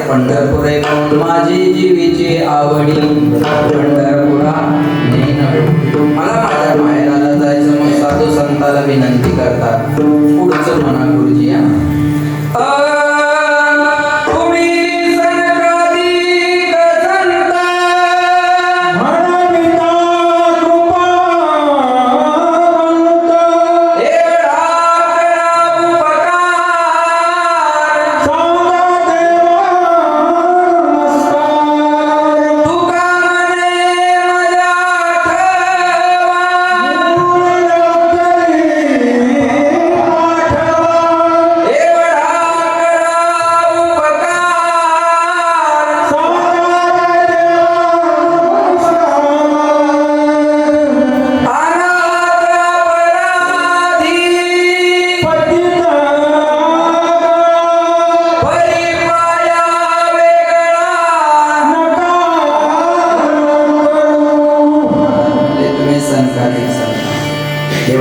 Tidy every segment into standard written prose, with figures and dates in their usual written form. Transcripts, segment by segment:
पंढरपूर माझी जीवीची आवडी पंढरपुरा मला माझ्या माहेराला जायचं मग साधू संताला विनंती करतात पुढचं म्हणा गुरुजी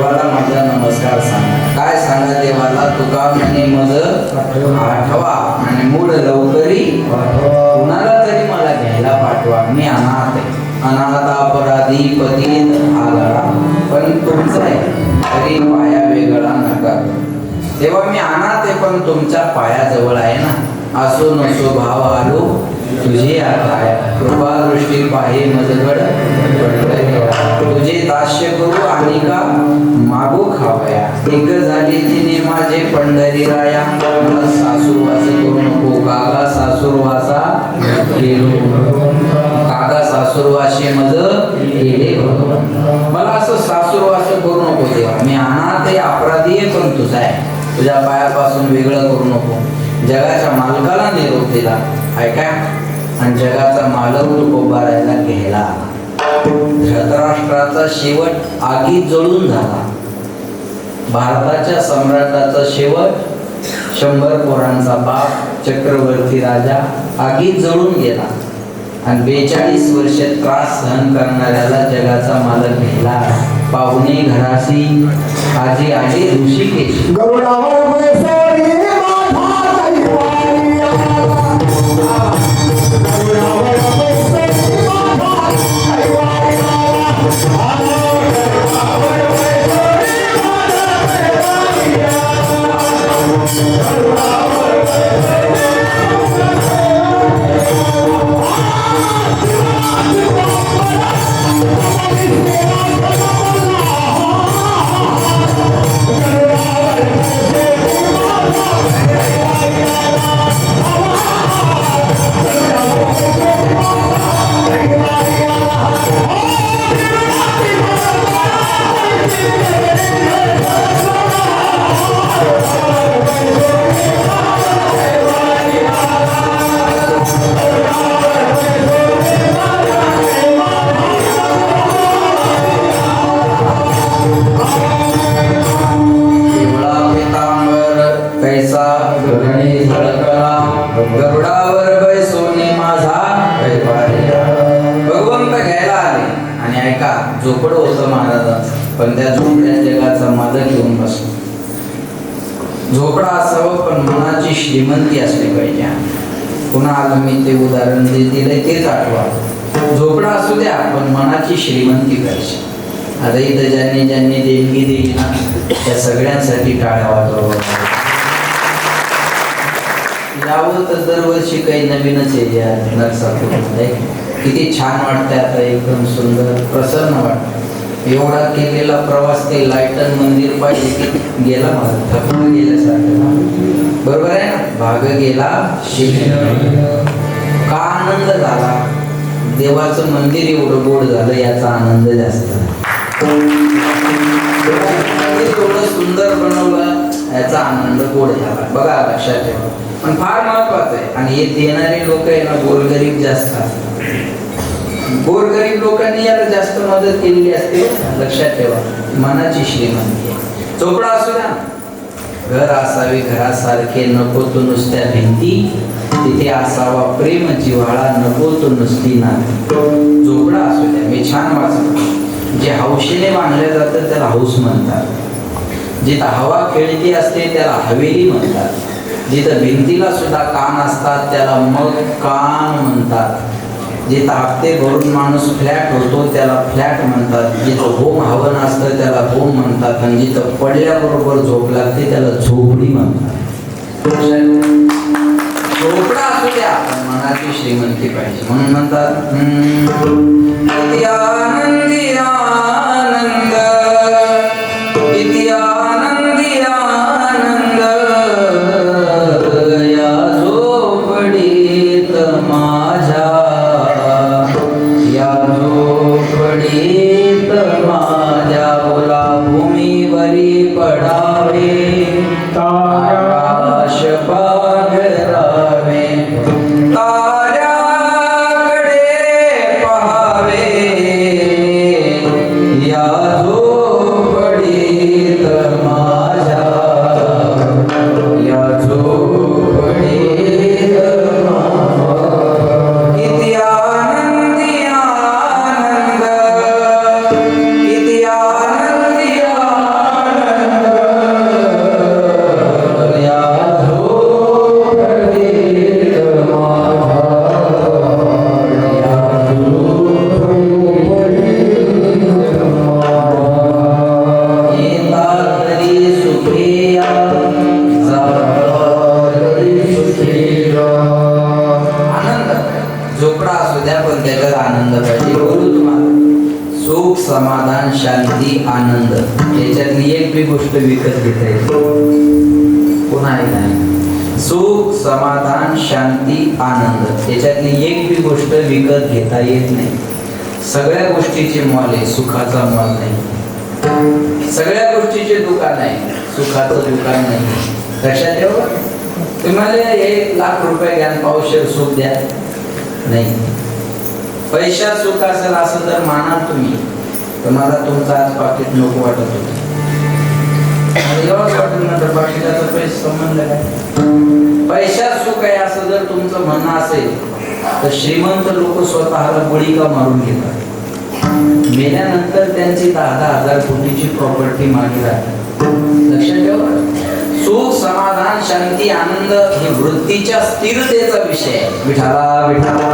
देवाला माझा नमस्कार सांगा. काय सांगा देवाला? तुका म्हणे मज आठवा आणि मूळ लवकरी कुणाला तरी मला घ्यायला पाठवा. मी अनाथ आहे, अनाथ अपराधी पतित आगळा, पण तुमचा आहे तरी पाया वेगळा नका. तेव्हा मी अनाथ आहे पण तुमच्या पायाजवळ आहे ना. असो नसो भाव आलो तुझे आठाया, कृपा दृष्टी पाहे मजगड तुझे दास्य करू आणि का मागो खावया. एक झाली तिने माझे पंढरी राया, मला सासूरवास करू नको कागा सासूरवासा गेलो. कागा सासूरवाशी मज गेले भगवान. मला असं सासूरवास करू नको देवा. मी अनाथ आहे अपराधी आहे पण तुझा आहे. तुझ्या पायापासून वेगळं करू नको. जगाच्या मालकाला निरोप दिला ऐका, आणि जगाचा मालक तो उभारायला घ्यायला आला. धृतराष्ट्राचा शेवट आगीत जळून झाला. भारताच्या सम्राटाचा शेवट 100 पोरांचा बाप चक्रवर्ती राजा आगीत जळून गेला. आणि 42 वर्ष त्रास सहन करणाऱ्याला जगाचा मालक घ्यायला. पाहुणे घराशी आजी आजी ऋषिकेश गरुडावर बैसोरी माझा कैवारी आला. गरुडावर बैसोरी माझा कैवारी आला. गरुडावर बैसोरी माझा कैवारी आला. गरुडावर बैसोरी गरुडावर बैसोनी माझा कैवारी आला. भगवंत घ्यायला आले. आणि ऐका, झोपड होतं महाराजांचं, पण त्या झोपड्या जगाचा मालक घेऊन बसला. झोपडा असावं पण मनाची श्रीमंती असली पाहिजे. पुन्हा आलं मी ते उदाहरण दिलंय तेच आठवा. झोपडा असू द्या पण मनाची श्रीमंती पाहिजे. आता इथं ज्यांनी ज्यांनी देणगी दिली ना त्या सगळ्यांसाठी टाळ्या वाजवा. यावं तर दरवर्षी काही नवीनच आहे नरसापूरमध्ये. किती छान वाटतंय आता, एकदम सुंदर प्रसन्न वाटतं. एवढा केलेला प्रवास ते लायटन मंदिर पाहिजे की गेला माझा थकून गेल्यासारखं. बरोबर आहे ना? भाग गेला का आनंद झाला. देवाचं मंदिर एवढं गोड झालं याचा आनंद जास्त. एवढं सुंदर बनवलं याचा आनंद गोड झाला. बघा लक्षात ठेवा. पण फार महत्वाचं आहे. आणि हे देणारे लोक आहे ना गोरगरीब जास्त असतात. गोरगरीब लोकांनी याला जास्त मदत केलेली असते. लक्षात ठेवा, मनाची श्रीमंती. चोपडा असू द्या, घर असावे घरासारखे, नको तो नुसत्या भिंती, तिथे असावा प्रेम जिव्हाळा, नको तो नुसती नाती. झोपडा असू द्या. मी छान वाचतो. जे हौशीने बांधलं जातं त्याला हौस म्हणतात. जिथं हवा खेळती असते त्याला हवेली म्हणतात. जिथं भिंतीला सुद्धा कान असतात त्याला मग कान म्हणतात. जिथं हप्ते भरून माणूस फ्लॅट होतो त्याला फ्लॅट म्हणतात. जिथं होम हवन असतं त्याला होम म्हणतात. आणि जिथं पडल्याबरोबर झोप लागते त्याला झोपडी म्हणतात. झोपडा असू द्या पण मनाची श्रीमंती पाहिजे. म्हणून म्हणतात किती आनंदी आनंद, किती आनंदी आनंद, या झोपडीत माझ्या, या झोपडीत माझ्या. बोला भूमीवरी पडावे आकाश पाघरावे, ताऱ्याकडे पहावे आनंद पाहिजे. बोलू तुम्हाला सुख समाधान शांती आनंद याच्यातली एक बी गोष्ट विकत घेता येते. पुन्हा एक आहे सुख समाधान शांती आनंद याच्यातली एक बी गोष्ट विकत घेता येत नाही. सगळ्या गोष्टीचे मोल आहे, सुखाचा मोल नाही. सगळ्या गोष्टीचे दुकान आहे, सुखाचं दुकान नाही. लक्षात ठेवा. तुम्हाला 1,00,000 रुपये घ्या पावशेर सुख द्या नाही. पैशात सुख असेल असं जर मानाल तुम्ही तर मला तुमचं आज पाकिट नको वाटत होतं. एवढंच वाटत नंतर पाकिटाचा पैसा संबंध काय. पैशात सुख आहे असं जर तुमचं म्हणणं असेल तर श्रीमंत लोक स्वतःला बळी का मारून घेतात. मेल्यानंतर त्यांची 10,000 कोटीची प्रॉपर्टी मागे राहते. लक्षात ठेवा. सुख समाधान शांती आनंद हे वृत्तीच्या स्थिरतेचा विषय आहे. विठाला विठाला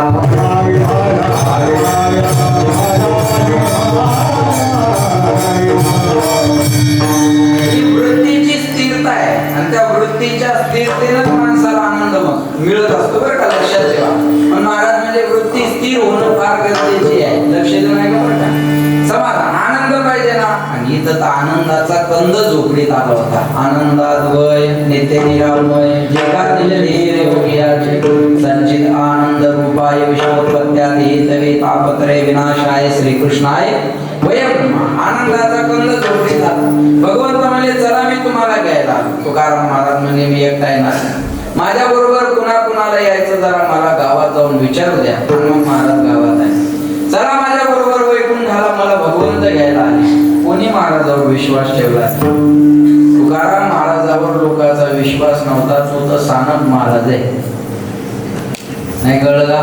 ही वृत्तीची स्थिरता आहे आणि त्या वृत्तीच्या स्थिरतेनंच माणसाला आनंद मिळत असतो बरं का. लक्षात ठेवा. पण महाराज म्हणजे वृत्ती स्थिर होणं फार गरजेचे आहे. लक्ष देऊ नाही का बरं का. समाधान आनंद पाहिजे ना. आणि इथं तर आनंदाचा कंद झोपडीत आला होता. आनंदात वय नेते निरामय जे का दिले रे योगियाचे संचित आनंद रूपाय विश्वोत्पत्त्यादि हेतवे तापत्रय विनाशाय श्रीकृष्णाय वयम्. आनंदाचा कंद झोपडीत आला. भगवंत म्हणजे चला मी तुम्हाला घ्यायला. तुकाराम महाराज म्हणजे मी एकटा येणार. माझ्या बरोबर कुणाला यायचं जरा मला गावात जाऊन विचारू द्या. मग महाराज गावात आहे. चला माझ्या बरोबर वैकुंठाला मला भगवंत घ्यायला आले. कोणी महाराजावर विश्वास ठेवला. तुकाराम महाराजावर लोकांचा विश्वास नव्हता. तो तर सानप महाराज आहे. नाही कळलं का.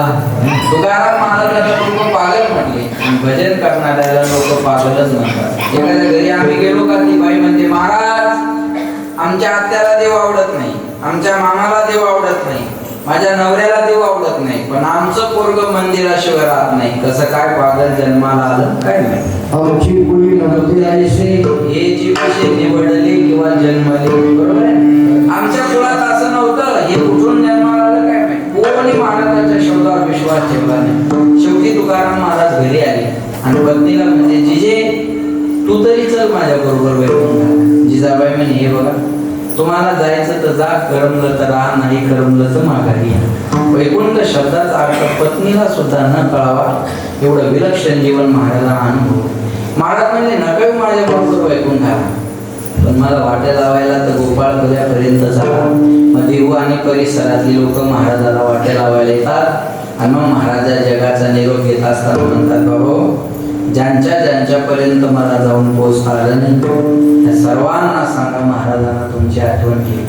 तुकाराम महाराजाला लोक पागल म्हटले. भजन करणाऱ्याला लोक पागलच म्हणतात. एखाद्या घरी आम्ही गेलो का ती बाई म्हणते महाराज आमच्या आत्याला देव आवडत नाही, आमच्या मामाला देव आवडत नाही, माझ्या नवऱ्याला देव आवडत नाही, पण आमचं पोरग मंदिराशिवाय राहत नाही. कसं काय पागल जन्माला आलं काय नाही. आमची कुळी नव्हती हे जीव कसे निवडले किंवा जन्मले. बरोबर आहे. आमच्या कुळात असं नव्हतं. हे कुठून जन्माला आलं काय माहिती. कोणी महाराजांच्या शब्दावर विश्वास ठेवला नाही. शेवटी तुकाराम महाराज घरी आले आणि पत्नीला म्हणजे जिजे तू तरी चल माझ्या बरोबर वैकुंठाला. जिजाबाई म्हणे हे बघा तुम्हाला जायचं तर जा, करमलं तर राहा, नाही करमलं तर माघारी या. वैकुंठ शब्दाचा अर्थ पत्नीला सुद्धा न कळावा एवढं विलक्षण जीवन महाराजांना अनुभव. महाराज म्हणजे नका माझ्या बरोबर वैकुंठाला, पण मला वाटे लावायला तर गोपाळपुऱ्यापर्यंत झाला. मग देऊ आणि परिसरातली लोक महाराजाला वाटे लावायला येतात आणि मग महाराजा जगाचा निरोप घेत असताना म्हणतात बाबा ज्यांच्यापर्यंत मला जाऊन पोहोचता आलं नाही त्या सर्वांना सांगा महाराजांना तुमची आठवण केली.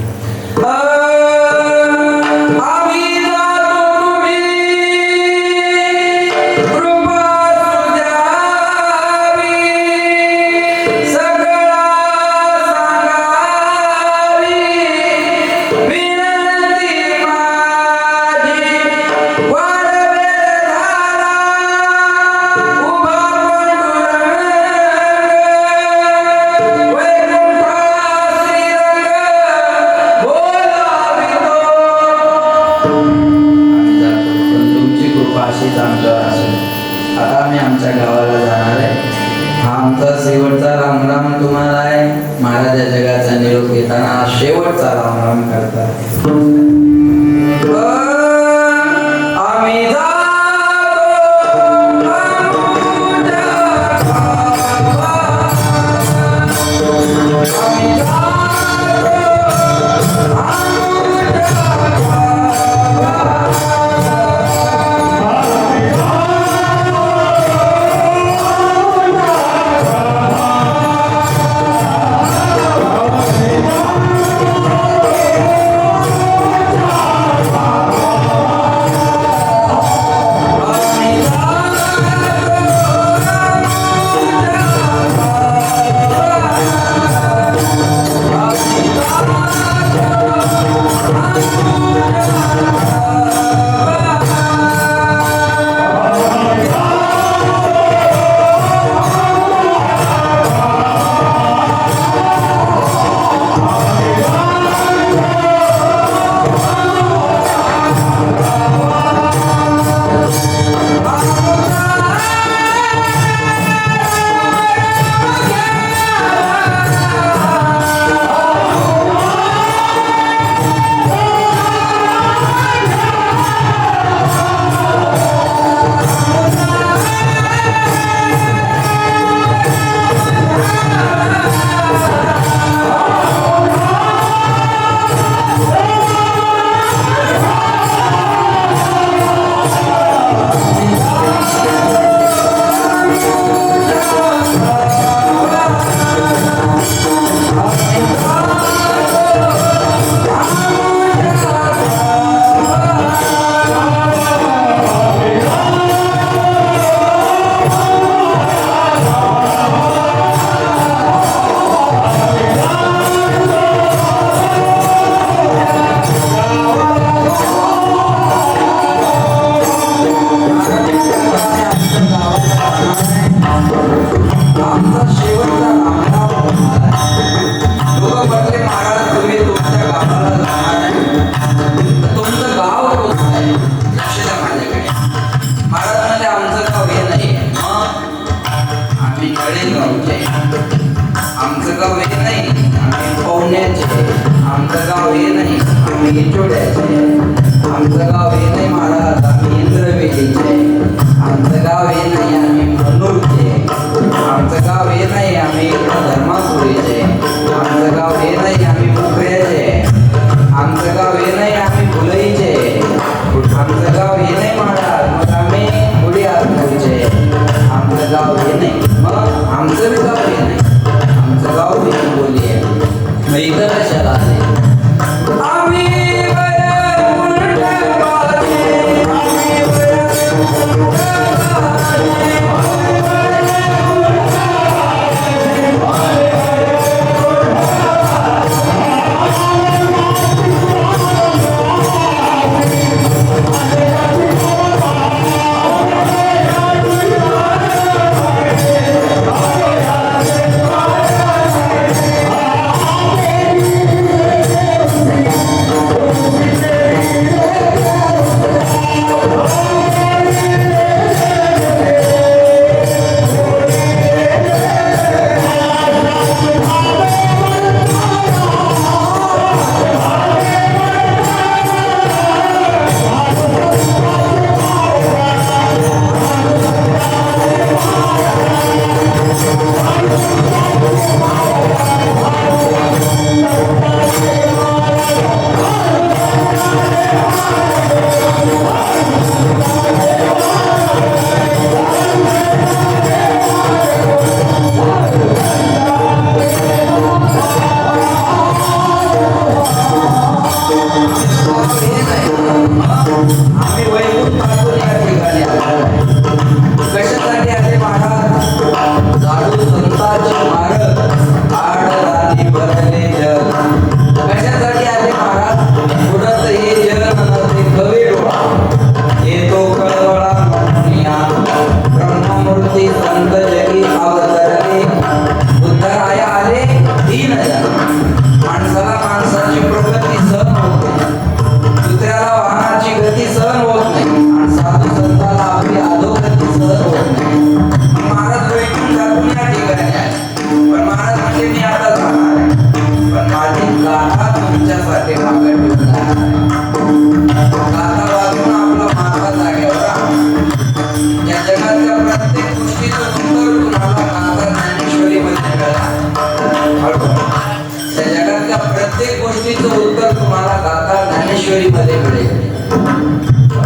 आता आम्ही आमच्या गावाला जाणार आहे. हा आमचा शेवटचा रामराम तुम्हाला आहे. महाराजा जगाचा निरोप घेताना शेवटचा रामराम करतात. आम्ही पुणे गावचे. आमचं गाव हे नाही आम्ही पवण्याचे. आमचं गाव हे नाही आम्ही इचोड्याचे. आमचं गाव हे नाही महाराज आम्ही इंद्रवेलीचे. आमचं गाव हे नाही आम्ही मनोरचे. आमचं गाव हे नाही आम्ही धर्मापुरीचे. आमचं गाव हे नाही आम्ही मुकऱ्याचे. आमचं गाव हे नाही आम्ही फुलईचे. आमचं गाव हे नाही महाराज मग आम्ही पुढे आतूरचे. आमचं गाव हे नाही मग आमचं बी गाव हे नाही. आमचं गाव बी बोली आहे. मग इथं कशाला आले? आम्ही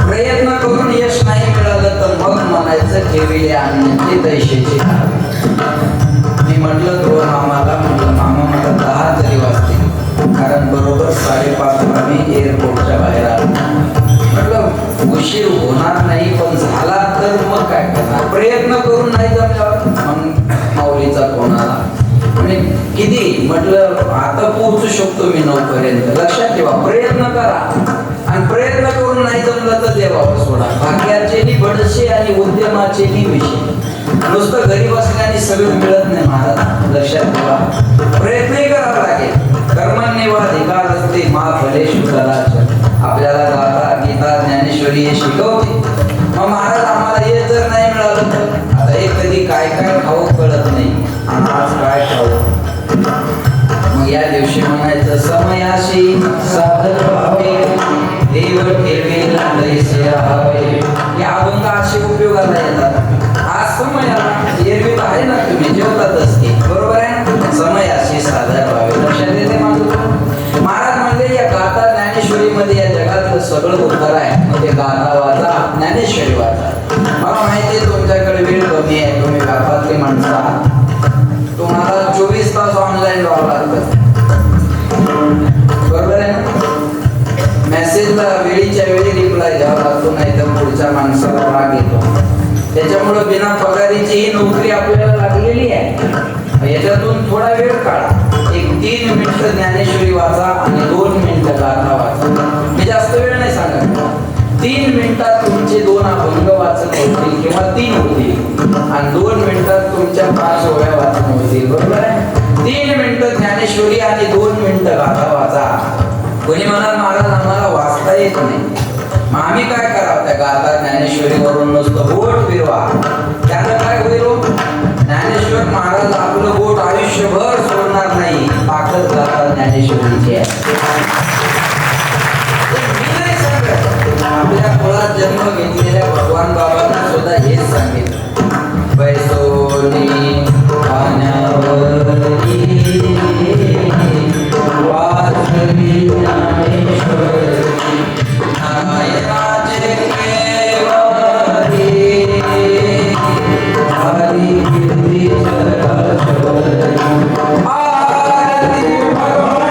प्रयत्न करून यश नाही मिळालं तर मग म्हणायचं ठेविले आणण्याची दैशेची. मी म्हटलं दोन मामाला म्हटलं मामा मला 10 तरी वाजतील कारण बरोबर 5:30 आम्ही एअरपोर्टच्या बाहेर आलो. म्हटलं उशीर होणार नाही पण झाला तर मग काय करणार. प्रयत्न करून नाही जमल्यावर मग माऊलीचा फोन आला. म्हणजे किती म्हटलं आता पोहोचू शकतो मी 9 पर्यंत. लक्षात ठेवा प्रयत्न करा आणि प्रयत्न करून नाही जमलं तर देवावर सोडा. भाग्याचे बडसे आणि उद्यमाचे विषय. नुसतं घरी बसल्याने सगळं मिळत नाही महाराज. लक्षात ठेवा प्रयत्नही करावा लागेल. कर्मण्येवाधिकार असते मा फलेषु कदाचन. आपल्याला गाथा गीता ज्ञानेश्वरी हे शिकवते. मग महाराज आम्हाला हे जर नाही मिळालं तर आता हे कधी काय काय खाऊ कळत नाही आणि आज काय खाऊ. मग या दिवशी म्हणायचं समयाशी साधन व्हावे देव ठेवेला दैसे राहावे. या अभंग असे उपयोगाला येतात. आज समयाला एरवी आहे ना तुम्ही जेवतातच की बरोबर आहे ना. समयाशी साधन व्हावे लक्षात येते माझं. महाराज म्हणले या गाथा ज्ञानेश्वरीमध्ये या जगातलं सगळं उत्तर आहे. मग ते गाथा वाचा ज्ञानेश्वरी वाचा. मला माहिती आहे तुमच्याकडे वेळ कमी आहे. तुम्ही व्यापातली माणसं आहात. तुम्हाला 24 तास ऑनलाईन राहावं लागतं बरोबर आहे ना. मेसेजला वेळीच्या वेळी रिप्लाय द्यावा लागतो नाही तर पुढच्या माणसाला राग येतो. त्याच्यामुळं बिना पगारीची ही नोकरी आपल्याला लागलेली आहे. याच्यातून थोडा वेळ काढा. एक 3 मिनिटं ज्ञानेश्वरी वाचा आणि 2 मिनिटं गाथा वाचा. मी जास्त वेळ नाही सांगत. 3 मिनिटात तुमचे 2 अभंग वाचन होतील किंवा 3 होतील आणि 2 मिनिटात तुमच्या 5 ओव्या वाचन होतील बरोबर आहे. 3 मिनिटं ज्ञानेश्वरी आणि 2 मिनिटं गाथा वाचा. कोणी म्हणाल महाराज आम्हाला वाचता येत नाही. मग आम्ही काय करावं. त्या गाथा ज्ञानेश्वरीवरून नुसतं बोट फिरवा. त्याला काय होईल. ज्ञानेश्वर महाराज जय. मी नाही सांगत, आपल्या कुळात जन्म घेतलेल्या भगवान बाबांना सुद्धा हेच सांगितलं. बैसोनी पाण्यावरी वासवी ज्ञानेश्वरी नारायणाचे केवरी हरी कीर्ती चरचरी आरती भगवान.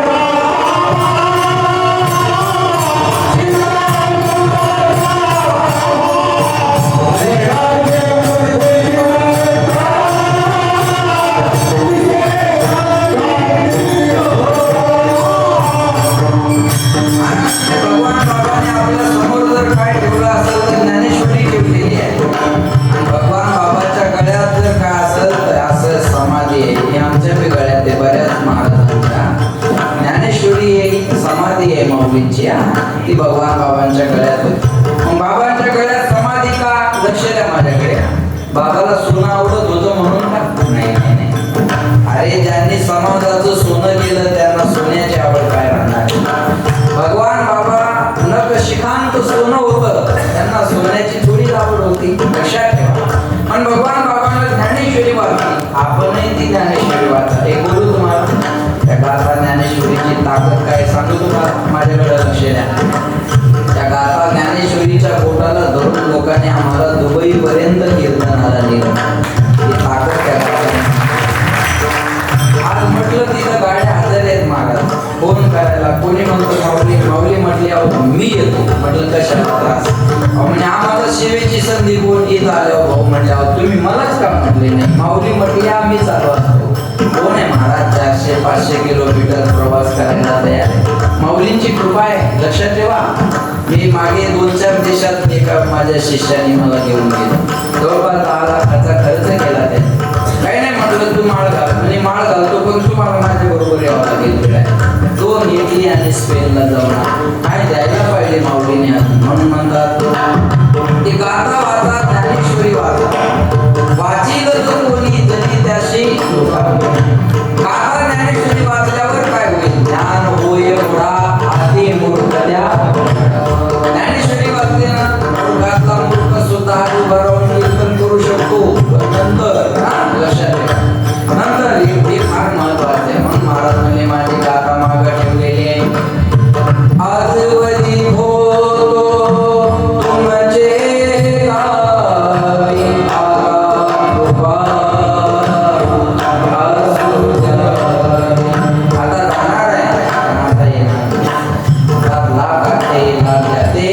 भगवान बाबाने आपल्या समोर जर काय ठेवलं असेल तर ज्ञानेश्वरी ठेवलेली आहे. आणि भगवान बाबाच्या गळ्यात जर काय असेल तर असं समाधी आहे. हे आमच्या बी गळ्यात आहे बऱ्याच महाराजांच्या. ज्ञानेश्वरी एक समाधी आहे माऊलींची, ती भगवान बाबांच्या गळ्यात होती. मग बाबांच्या गळ्यात समाधी का? लक्ष द्या माझ्याकडे. बाबाला सोनं आवडत होतं म्हणून का? नाही नाही नाही. अरे ज्यांनी समाजाचं सोनं केलं त्यांना सोन्याची आवड काय राहणार. भगवान बाबा नखशिखांत सोनं होतं, त्यांना सोन्याची थोडी आवड होती, लक्षात ठेवा. पण भगवान बाबांना ज्ञानेश्वरी वाचली, आपणही ती ज्ञानेश्वरी वाचा. एक बोलू तुम्हाला त्या गाथा ज्ञानेश्वरीची ताकद काय सांगू तुम्हाला. माझ्याकडे लक्ष द्या. त्या गाथा ज्ञानेश्वरीच्या पोटाला धरून लोकांनी आम्हाला दुबई पर्यंत कीर्तनाला नेलं. ही ताकद त्या गाथा. आज म्हटलं तिथं गाड्या हजर आहेत महाराज, फोन करायला. कोणी म्हणतो माऊली माऊली म्हटली अहो मी येतो. म्हटलं कशाला त्रास. म्हणजे आम्हाला सेवेची संधी कोण येत आल्यावर भाऊ म्हटले अहो तुम्ही मलाच का म्हटले नाही. माऊली म्हटली आम्ही चालू असतो. कोण आहे महाराज 400-500 किलोमीटर प्रवास करायला तयार आहे. माऊलींची कृपा आहे, लक्षात ठेवा. मी मागे 2-4 देशात एका माझ्या शिष्याने मला घेऊन गेलं. जवळपास 10 लाखाचा खर्च केला त्याने. काही नाही म्हटलं तू माळ घाल. म्हणजे माळ घालतो पण तुम्हाला माझ्या बरोबर यावं लागेल फिरायला. 2 इटली आणि स्पेनला जाऊन काय द्यायला पाहिजे माऊलीने म्हणून म्हणतात ते गाथा वाचा ज्ञानेश्वरी वाचा. वाचील जो कोणी तरी त्याशी गाथा ज्ञानेश्वरी वाचल्यावर काय होईल. ज्ञान होय एवढा आधी मूर्ख द्या. ज्ञानेश्वरी वाचते ना मूर्खातला मूर्ख सुद्धा उभा राहून कीर्तन करू शकतो. नंतर लक्षात ठेवा, नंतर हे फार महत्वाचं आहे. म्हणून महाराज म्हणले माझी गाथा मागं ठेवलेली आहे. आजवरी होतो तुमचे गावी कृपा असू द्यावी. आता जाणार आहे, आता येणार. लाख आते लाख जाते,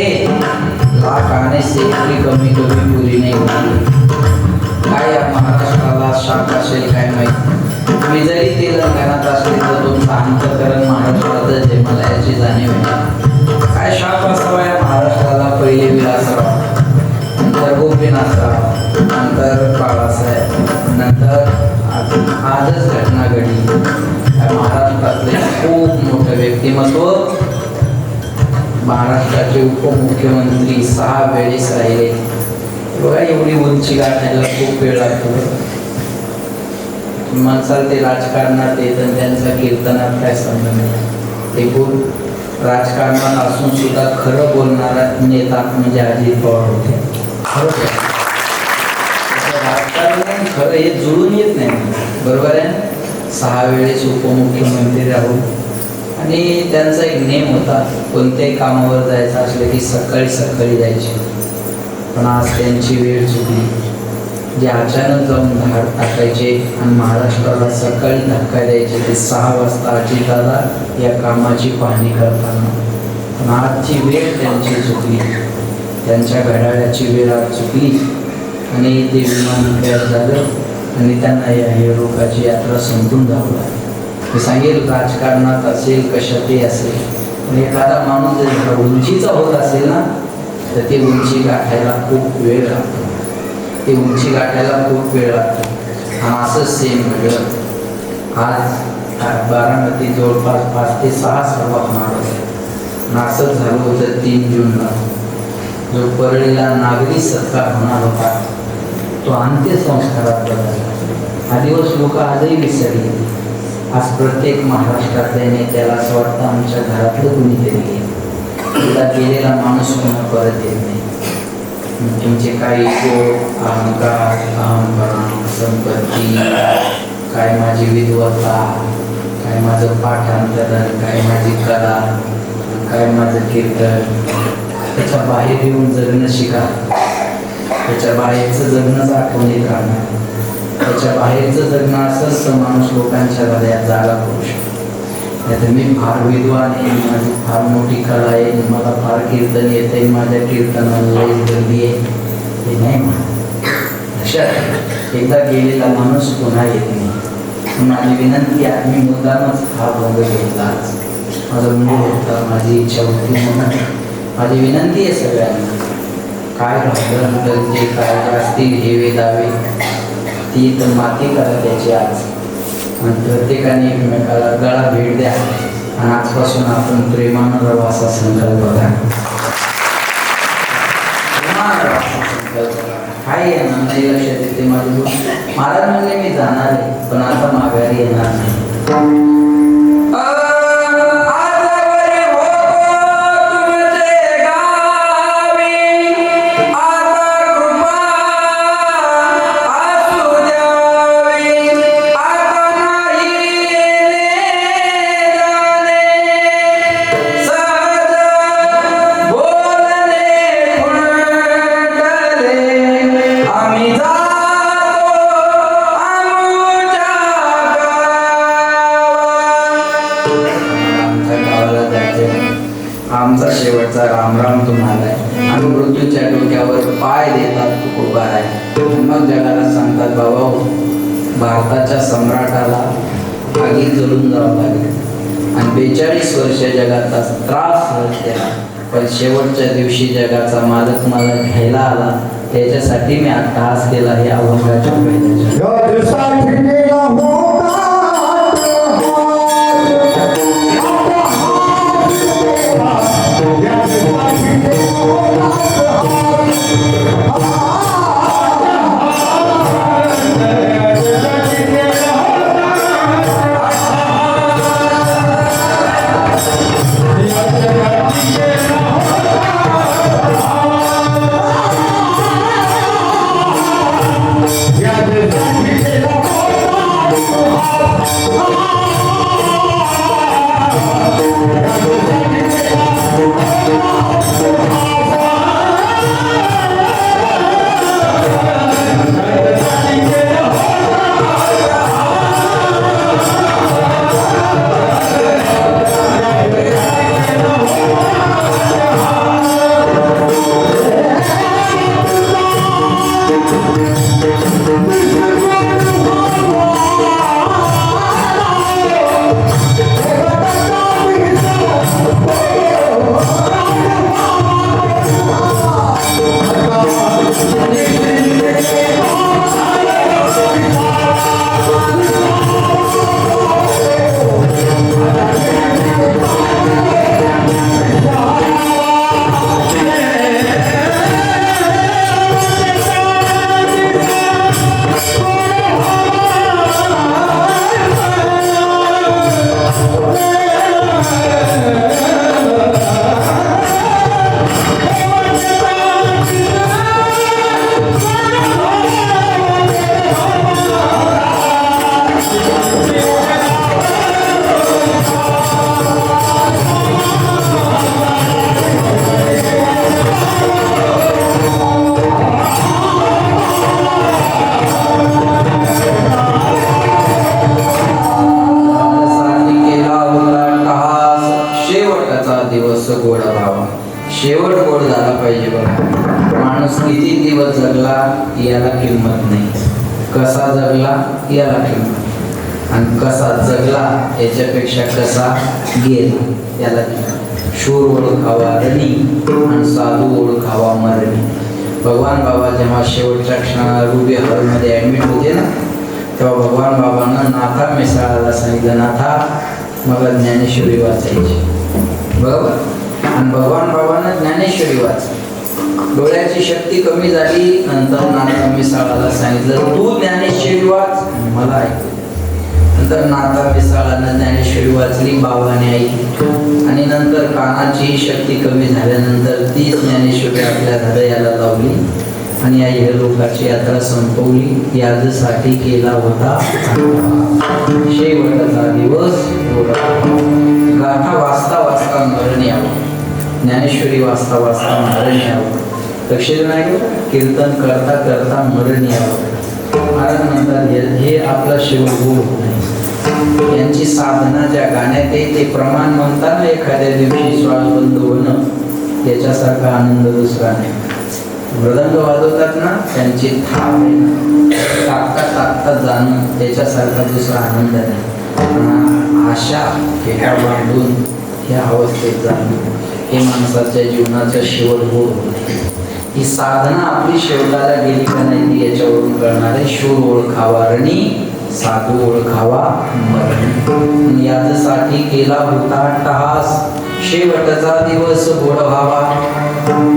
लाख आने से कमी पुरी नाही होती. काय या महाराष्ट्राला शाख असेल काय माहिती. मी जरी तेलंगणात असले तर तुमचं अंतकरण महाराष्ट्रातच आहे, मला याची जाणीव आहे. काय शाख असावा या महाराष्ट्राला. पहिले विलासराव, नंतर गोपीनाथराव, नंतर बाळासाहेब, नंतर आजच घटना घडली. या महाराष्ट्रातले खूप मोठं व्यक्तिमत्व, महाराष्ट्राचे उपमुख्यमंत्री 6 वेळेस राहिले. बघा एवढी उंची गाठायला खूप वेळ लागतो. माणसाला ते राजकारणात येतं, त्यांचा कीर्तनात काय संबंध नाही. ते बोल राजकारणात असून सुद्धा खरं बोलणारा नेता म्हणजे अजित पवार होते. खरं राजकारण खरं हे जुळून येत नाही, बरोबर आहे. 6 वेळेस उपमुख्यमंत्री राहून. आणि त्यांचा एक नेम होता, कोणत्याही कामावर जायचं असलं की सकाळी सकाळी जायचे. पण आज त्यांची वेळ चुकली. जे अचानक जाऊन धाड टाकायचे आणि महाराष्ट्राला सकाळी धक्का द्यायचे ते 6 वाजता अजितदादा या कामाची पाहणी करताना. पण आजची वेळ त्यांची चुकली, त्यांच्या घड्याळाची वेळ आज चुकली आणि ते विमान क्रॅश झालं आणि त्यांना या रोगाची यात्रा संपून जावं लागली. मी सांगेल राजकारणात असेल कशातही असेल, पण एखादा माणूस जर उंचीचा होत असेल ना तर ते उंची गाठायला खूप वेळ लागतो. ते उंची गाठायला खूप वेळ लागतो. आणि असंच सेम घडलं. आज बारामती जवळपास 5 ते 6 सभा होणार होते. असंच झालं होतं 3 जूनला. जो परळीला नागरी सत्कार होणार होता तो अंत्यसंस्कारात बदलला. हा दिवस लोक आजही विसरले. आज प्रत्येक महाराष्ट्रातल्या नेत्याला असं वाटतं आमच्या घरातलं कुणीतरी गेलं. तिला गेलेला माणूस पुन्हा परत येत नाही. तुमचे काही अहंकार, अहंपणा, संपत्ती, काय माझी विद्वत्ता, काय माझं पाठांतरण, काय माझी कला, काय माझं कीर्तन, त्याच्या बाहेर येऊन जगणं शिका. त्याच्या बाहेरचं जगणंच आठवणीत राहणार. त्याच्या बाहेरचं जगणं असंच तर माणूस लोकांच्या हृदयात जागा करू शकतो. नाहीतर मी फार विद्वान आहे, माझी फार मोठी कला आहे, मला फार कीर्तन येते, माझ्या कीर्तनाला लई गर्दी आहे, ते नाही म्हणत. लक्षात एकदा गेलेला माणूस पुन्हा येत नाही. माझी विनंती आहे, मी मुद्दामच हा भंग घेतलाच. माझं मूळ होतं, माझी इच्छा होती म्हणून माझी विनंती आहे सगळ्यांना, काय घाबरण गरजे काय असतील हेवे दावे ती तर माती करा त्याची आज. आणि प्रत्येकाने एकमेकाला गळा भेट द्या आणि आजपासून आपण प्रेमानं राहू असा संकल्प करा. काय येणार नाही लक्षात येते माझी महाराज म्हणले मी जाणार आहे पण आता माघारी येणार नाही. आमचा शेवटचा रामराम तुम्हाला आहे आणि मृत्यूच्या डोक्यावर पाय देतात तू उभा आहे. मग जगाला सांगतात बाबा भारताच्या सम्राटाला आगीत जळून जावं लागेल आणि 42 वर्ष जगाचा त्रास सहन केला पण शेवटच्या दिवशी जगाचा मालक मला घ्यायला आला. त्याच्यासाठी मी अट्टहास केला हे अभंगाच्या दिवस गोड व्हावा. शेवट गोड झाला पाहिजे बघा. माणूस किती दिवस जगला याला किंमत नाही, कसा जगला याला किंमत, आणि कसा जगला याच्यापेक्षा कसा गेला याला किंमत. शूर ओळखावा रणी आणि साधू ओळखावा मरणी. भगवान बाबा जेव्हा शेवटच्या क्षणाला रुबी हॉलमध्ये ॲडमिट होते ना तेव्हा भगवान बाबांना नाथा मिसाळाला सांगितलं, नाथा मला ज्ञानेश्वरी वाचायची. बरोबर. आणि भगवान बाबांना ज्ञानेश्वरी वाच. डोळ्याची शक्ती कमी झाली नंतर नाथा मिसाळाला सांगितलं तू ज्ञानेश्वरी वाच मला ऐकू. नंतर नाता पिसाळानं ज्ञानेश्वरी वाचली, बाबाने ऐकली आणि नंतर कानाची शक्ती कमी झाल्यानंतर तीच ज्ञानेश्वरी आपल्या हृदयाला लावली आणि या इहलोकाची यात्रा संपवली. यादसाठी केला होता शेवटचा दिवस गाथा वाचता वाचता मरण यावं, ज्ञानेश्वरी वाचता वाचता मरण यावं. लक्षात नाही कीर्तन करता करता मरण यावं. महाराज म्हणतात हे आपला शेवट गोड होत नाही. यांची साधना ज्या गाण्यात आहे ते प्रमाण म्हणतात ना, एखाद्या दिवशी श्वास बंद होणं त्याच्यासारखा आनंद दुसरा नाही. मृदंग वाजवतात ना, त्यांची थाप आहे, टाकता टाकता जाणं त्याच्यासारखा दुसरा आनंद नाही. आशा फेट्या बांधून ह्या अवस्थेत जाणं हे माणसाच्या जीवनाचा शेवट गोड होते. ही साधना आपली शेवटाला गेली का नाही ती याच्यावरून कळणार आहे. शूर ओळखावा रणी, साधू ओळखावा मरणी. यासाठी केला होता टहास, शेवटचा दिवस गोड व्हावा.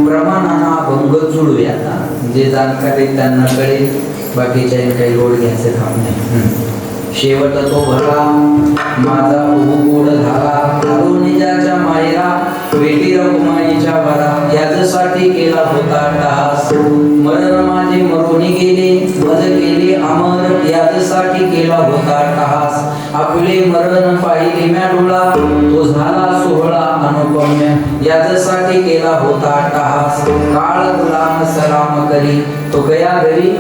प्रमाणाना भंग जुळव्याता, जे जाणकार आहेत त्यांना कळेल, बाकीच्या काही लोड घ्यायचं काम नाही. शेवट तो भला माझा गोड झाला, निजाच्या मायरा बेटी रकुमाईच्या भरा. यासाठी केला होता टास, मरण माझे मरुनी गेले, मज गेले अमर. यासाठी केला होता टास, आपले मरण पाहिले म्या डोळा, तो झाला सोहळा अनुपम्य. यासाठी केला होता टास, काळ गुलाम सलाम करी, तो गया घरी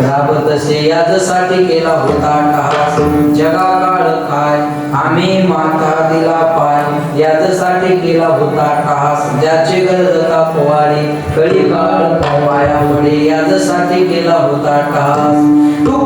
राबत असे. यासाठी केला होता टास, जगा काळ काय आम्ही माता दिला पाय. यासाठी केला होता टास, ज्याचे गरजता पोवाडे, कळी काळ पाया पडे. यासाठी केला होता टास, तू